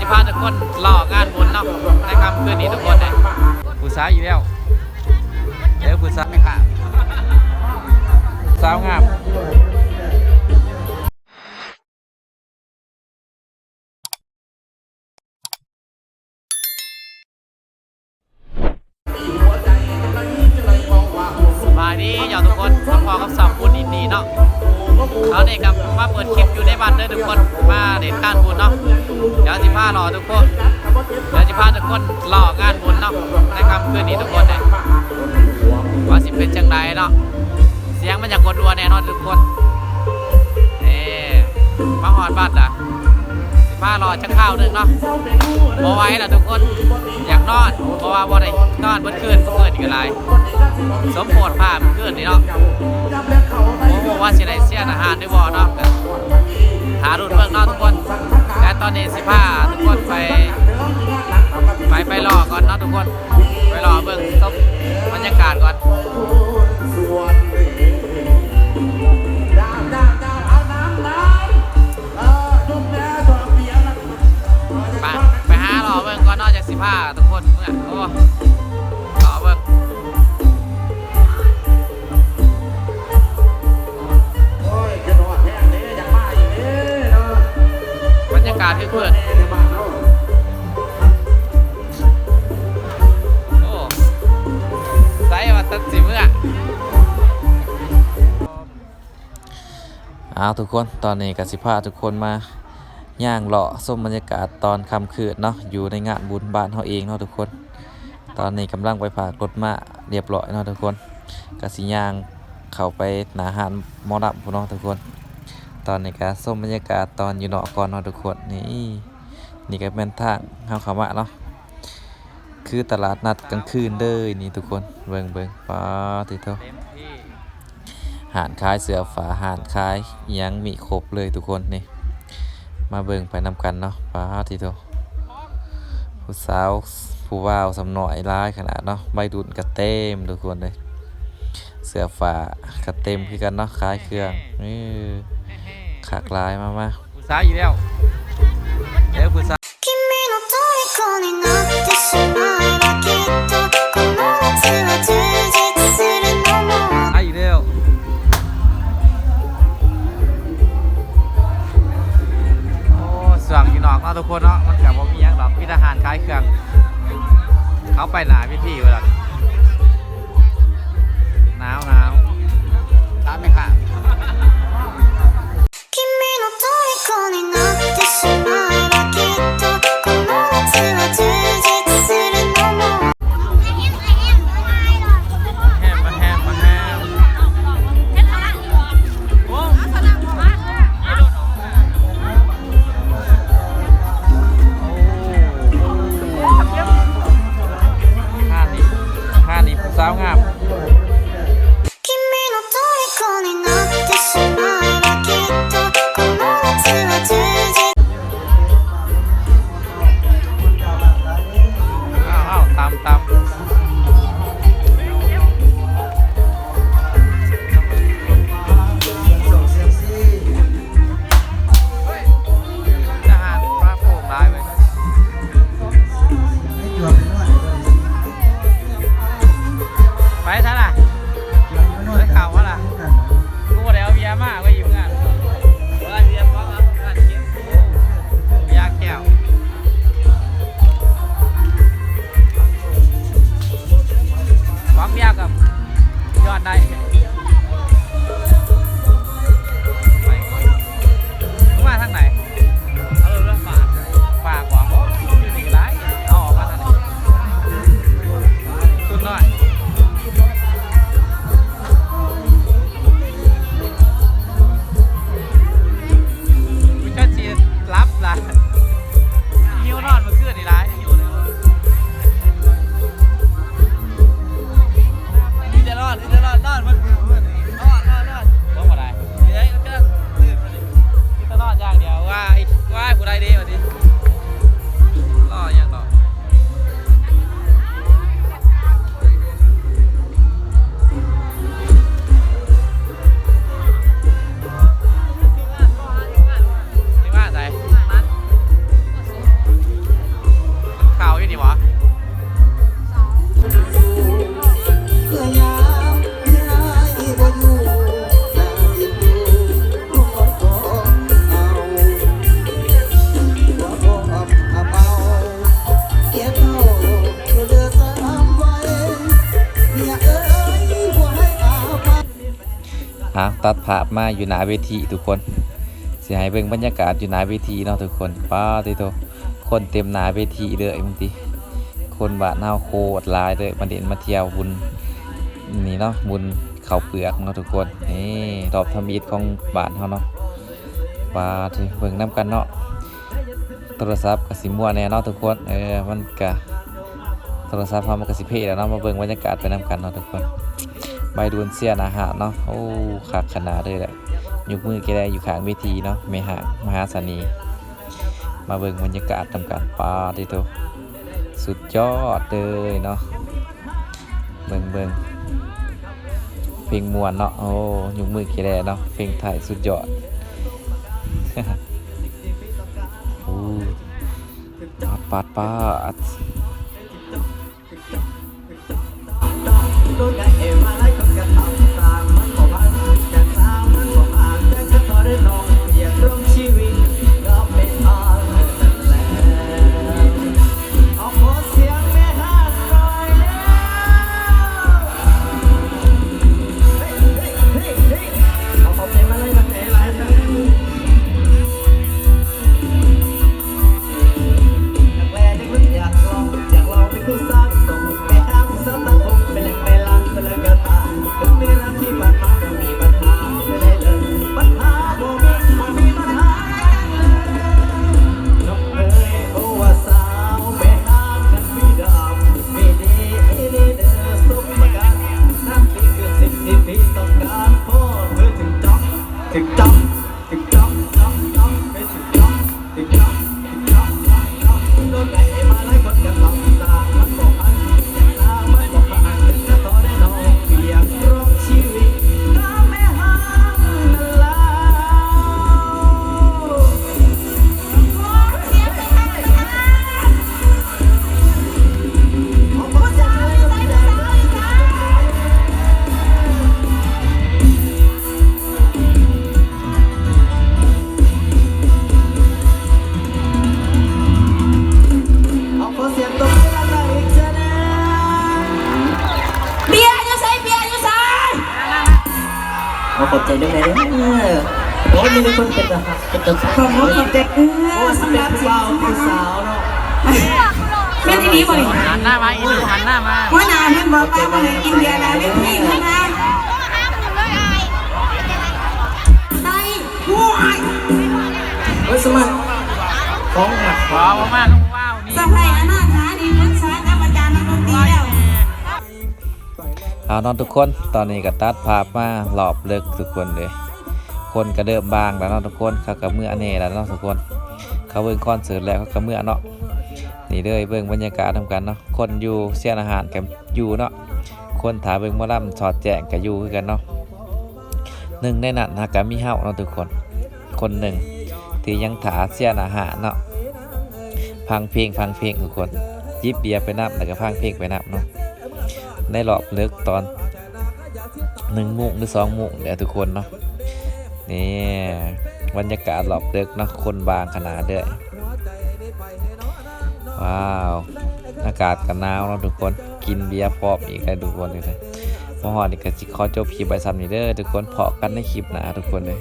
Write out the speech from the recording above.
พาทุกคนหล่องานบุญเนาะในค่ำคืนนี้ทุกคนเลยผู้สาวอยู่แล้วเดี๋ยวผู้สาวค่ะสาวงามสบายดีอย่าทุกคนมาพอกับสาวบุญดีๆเนาะเขาเด็กกับมาเปิดคลิปอยู่ในบ้านเลยทุกคนมาเด็ดการบุญเนาะเดี๋ยวสิพารอทุกคนเดี๋ยวสิพาทุกคนหล่องานบุญเนาะในค่ำคืนนี้ทุกคนเลยว่าสิเป็นจังไดเนาะเสียงมันอยากกดดัวแน่นอนทุกคนมาหอดบ้านล่ะสิพารอจังข้าวนึงเนาะบอไว้ล่ะทุกคนอยากนอนเพราะว่าบ่ได้นอนเมื่อคืนอีกอะไรสมโภชภาพเมื่อคืนนี่เนาะโอ้ว่าสิได้เสียอาหารด้วยบ่เนาะหารุ่นเมืองเนาะทุกคนและตอนนี้สิพาทุกคนไปรอก่อนเนาะทุกคนไปรอเบิ่งซบบรรยากาศก่อนไปหารอเบิ่งก่อนเนาะจากสิพาทุกคนเมื่อโอ้รอเบิ่งบรรยากาศเพื่อนโอ้ใส่มาตัดสิเมื่อทุกคนตอนนี้กสิพาทุกคนมาย่างเลาะส้มบรรยากาศตอนค่ำคืนเนาะอยู่ในงานบุญบ้านเขาเองเนาะทุกคนตอนนี้กำลังไปฝากรถมาเรียบร้อยเนาะทุกคนกสิย่างเข้าไปหนาหารมอดับพวกน้องทุกคนตอนนี้ก็ส้มบรรยากาศตอนอยู่เนาะก่อนเนาะทุกคนนี่ก็เป็นทางเข้ามาเนาะคือตลาดนัดกลางคืนเลยนี่ทุกคนเบิ่งป้าติโตหานขายเสื้อฝาหานขายยังมีครบเลยทุกคนนี่มาเบิ่งไปนำกันเนาะป้าติโตผู้สาวผู้ว่าวสำหน่อยร้ายขนาดเนาะใบดุนกระเต็มทุกคนเลยเสื้อฝากระเต็มคือกันเนาะขายเครื่องขากลายมาผู้สาวอยู่แล้วเดี๋ยวผู้สาวสั่งอยู่นอกเนาะทุกคนเนาะมันกับว่ามีอย่างหรอกมีทหารคล้ายเครื่องเขาไปหนาพิธีเวลาหนาวตามไหมค่ะ ตัดภาพมาอยู่หน้าเวทีทุกคนสิให้เบิ่งบรรยากาศอยู่หน้าเวทีเนาะทุกคนป้าติโตคนเต็มหน้าเวทีเลยบางทีคนบ้านเฮาโคตรหลายเลยมาเด่นมาเที่ยวบุญนี่เนาะบุญข้าวเปลือกเนาะทุกคนนี่รอบทำอิฐของบ้านเฮาเนาะป้าที่เบิ่งนํกันเนาะโทรศัพท์ก็สิมั่วแน่เนาะทุกคนมันก็โทรศัพท์เฮามันก็สิเพ่แล้วเนาะมาเบิ่งบรรยากาศไปนํกันเนาะทุกคนใบดูนเสียนอาหารเนาะโอ้คักขนาดเลยแหละยกมือแกได้อยู่ข้างเวทีเนาะไม่ห่างมหาสนีมาเบิ่งบรรยากาศทำการปาดิโตสุดยอดเลยเนาะเบิ่งเพลงมวนเนาะโอ้ยกมือแกได้เนาะเพลงไทยสุดยอด โอ้ปาดโดนได้เอมาไล่คนกันทำต่างมันบอกว่าจากสาวมันบอกอ่านแต่ก็พอได้ลองอยากร่วมชีวิตก็ไม่อ่านนั่นแหละเอาขอเสียงแม่ห้าหน่อยแล้วเฮ้เอาขอเพลงมาเลยนะเพลงอะไรนะอยากลองเป็นผู้สร้างสมไปหาผู้สร้างคงเป็นแหล่งไปล้างเป็นแหล่งกระตายถึงเวลาที่ผ่านมาก็มีปัญหาไม่ได้เลยปัญหาบ่มีปัญหาน้องเอ๋ยโอ้ว่าสาวไปหากันมีดำมีดีเด้อสมกันน้ำปีคือสิ่งที่พี่ต้องการพอเมื่อถึงจ้องไปถึงจ้องโดนไก่มาไล่คนกันหลับตามันบอกอันอย่างตามันบอกอันจะต่อได้น้องเปียกร้องชีวิตก็ไม่ห่างนั่นล่ะขอบใจด้วยนะโอ้มีคนเป็นอะครับเป็นตัวขอบใจสำหรับผู้สาวเนาะเล่นที่นี้บ่ดิ หันหน้ามาอีกหันหน้ามา ว่านาเพิ่นบอกว่าบ่ให้กินเบียร์นะเล่นพี่เพิ่นนะได้ห่วย เฮ้ยสมัครของหนัก ว้าวมากลูกว้าวนี่ สะพายอนาถาดีปรึกษากับอาจารย์นักดนตรีแล้ว เอาน้องทุกคนตอนนี้ก็ตัดภาพมาหลอบเลิกทุกคนเลยคนก็เริ่มบางแล้วน้องทุกคนเขาก็เมื่อเน่แล้วน้องทุกคนเขาเบิ่งคอนเสิร์ตแล้วเขาก็เมื่อเนาะนี่เลยเบิ่งบรรยากาศทำกันเนาะคนอยู่เสียนอาหารกับอยู่เนาะคนถาเบิ่งหมอลำสอดแจงกับอยู่คือกันเนาะหนึ่งในนั้นนะก็มีเฮาเนาะทุกคนหนึ่งที่ยังถาเสียนอาหารเนาะพังเพลงทุกคนยิบเบียร์ไปนับแล้วก็พังเพลงไปนับเนาะได้รอบเลิกตอน1 โมงหรือ2 โมงเดี๋ยวทุกคนเนาะนี่บรรยากาศรอบเลิกเนาะคนบางขนาดเด้อว้าวอากาศกันหนาวเนาะทุกคนกินเบียร์พร้อมอีกแล้วทุกคนเลยมาฮอดนี่ก็สิขอจบคลิปไว้ซ้ำนี้เด้อทุกคนพอกันในคลิปหน้าทุกคนเลย